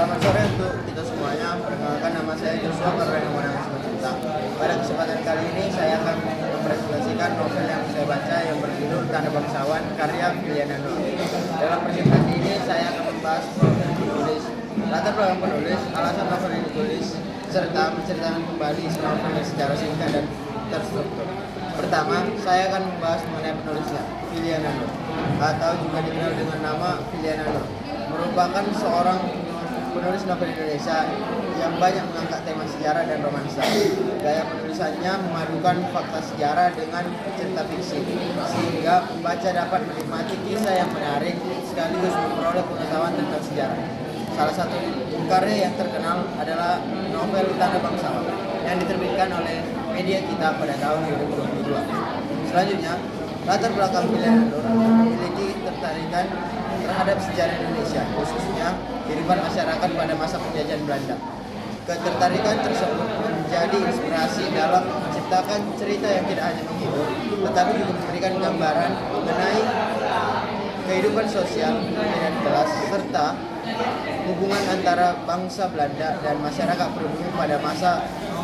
Selamat sore untuk kita semuanya. Perkenalkan, nama saya Joshua Karena Monang Cinta. Pada kesempatan kali ini saya akan mempresentasikan novel yang saya baca yang berjudul Tanda Bangsawan karya Filiana Nur. Dalam presentasi ini saya akan membahas penulis, latar belakang penulis, alasan novel yang ditulis, serta menceritakan kembali isi novel secara singkat dan terstruktur. Pertama, saya akan membahas mengenai penulisnya, Filiana Nur, atau juga dikenal dengan nama Filiana Nur. Merupakan seorang penulis novel Indonesia yang banyak mengangkat tema sejarah dan romansa. Gaya penulisannya memadukan fakta sejarah dengan cerita fiksi, sehingga pembaca dapat menikmati kisah yang menarik sekaligus memperoleh pengetahuan tentang sejarah. Salah satu karya yang terkenal adalah novel Tanda Bangsawan yang diterbitkan oleh Media Kita pada tahun 2022. Selanjutnya, latar belakang Filiana Nur memiliki ketertarikan terhadap sejarah Indonesia, khususnya kehidupan masyarakat pada masa penjajahan Belanda. Ketertarikan tersebut menjadi inspirasi dalam menciptakan cerita yang tidak hanya menghibur, tetapi juga memberikan gambaran mengenai kehidupan sosial, perbedaan kelas, serta hubungan antara bangsa Belanda dan masyarakat pribumi pada masa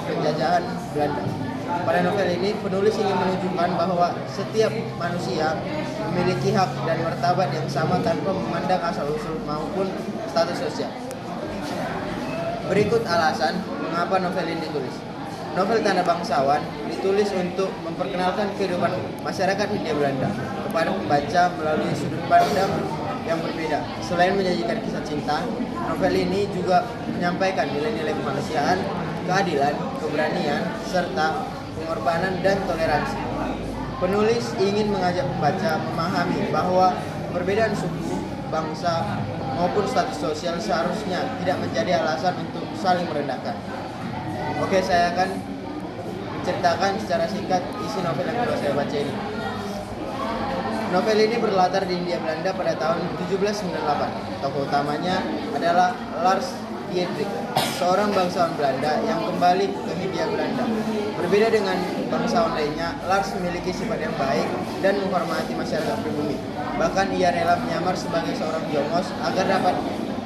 penjajahan Belanda. Pada novel ini, penulis ingin menunjukkan bahwa setiap manusia memiliki hak dan martabat yang sama tanpa memandang asal-usul maupun status sosial. Berikut alasan mengapa novel ini ditulis. Novel Tanda Bangsawan ditulis untuk memperkenalkan kehidupan masyarakat Hindia Belanda kepada pembaca melalui sudut pandang yang berbeda. Selain menyajikan kisah cinta, novel ini juga menyampaikan nilai-nilai kemanusiaan, keadilan, keberanian, serta pengorbanan dan toleransi. Penulis ingin mengajak pembaca memahami bahwa perbedaan suku, bangsa, maupun status sosial seharusnya tidak menjadi alasan untuk saling merendahkan. Oke, saya akan menceritakan secara singkat isi novel yang telah saya baca ini. Novel ini berlatar di Hindia Belanda pada tahun 1798. Tokoh utamanya adalah Lars Dietrich, seorang bangsawan Belanda yang kembali ke Hindia Belanda. Berbeda dengan bangsawan lainnya, Lars memiliki sifat yang baik dan menghormati masyarakat pribumi. Bahkan ia rela menyamar sebagai seorang jongos agar dapat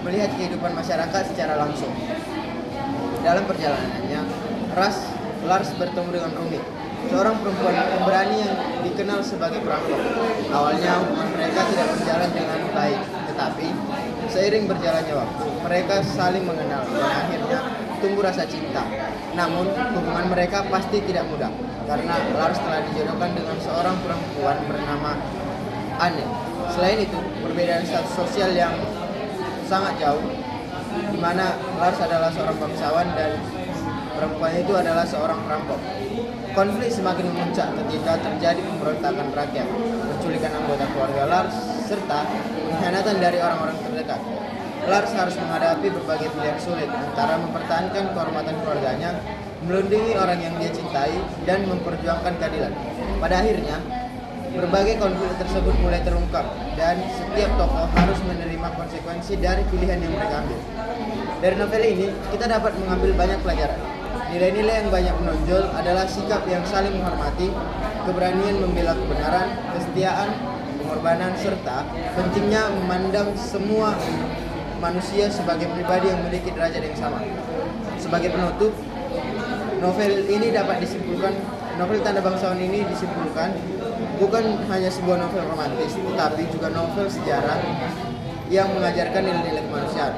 melihat kehidupan masyarakat secara langsung. Dalam perjalanannya, Lars bertemu dengan Rumi, seorang perempuan pemberani yang dikenal sebagai perampok. Awalnya hubungan mereka tidak berjalan dengan baik, tetapi seiring berjalannya waktu, mereka saling mengenal dan akhirnya tumbuh rasa cinta. Namun, hubungan mereka pasti tidak mudah, karena Lars telah dijodohkan dengan seorang perempuan bernama Anne. Selain itu, perbedaan status sosial yang sangat jauh, di mana Lars adalah seorang bangsawan dan perempuan itu adalah seorang perampok. Konflik semakin memuncak ketika terjadi pemberontakan rakyat, penculikan anggota keluarga Lars, serta pengkhianatan dari orang-orang terdekat. Lars harus menghadapi berbagai pilihan sulit antara mempertahankan kehormatan keluarganya, melindungi orang yang dia cintai, dan memperjuangkan keadilan. Pada akhirnya, berbagai konflik tersebut mulai terungkap dan setiap tokoh harus menerima konsekuensi dari pilihan yang mereka ambil. Dari novel ini, kita dapat mengambil banyak pelajaran. Nilai-nilai yang banyak menonjol adalah sikap yang saling menghormati, keberanian membela kebenaran, kesetiaan, pengorbanan, serta pentingnya memandang semua manusia sebagai pribadi yang memiliki derajat yang sama. Sebagai penutup, novel Tanda Bangsawan ini disimpulkan bukan hanya sebuah novel romantis, tetapi juga novel sejarah yang mengajarkan nilai-nilai kemanusiaan.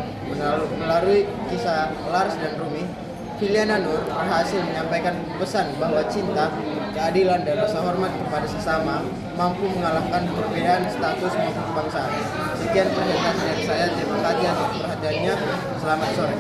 Melalui kisah Lars dan Rumi, Filiana Nur berhasil menyampaikan pesan bahwa cinta, keadilan, dan rasa hormat kepada sesama mampu mengalahkan perbedaan status maupun kebangsaan. Sekian presentasi dari saya. Terima kasih atas perhatiannya. Selamat sore.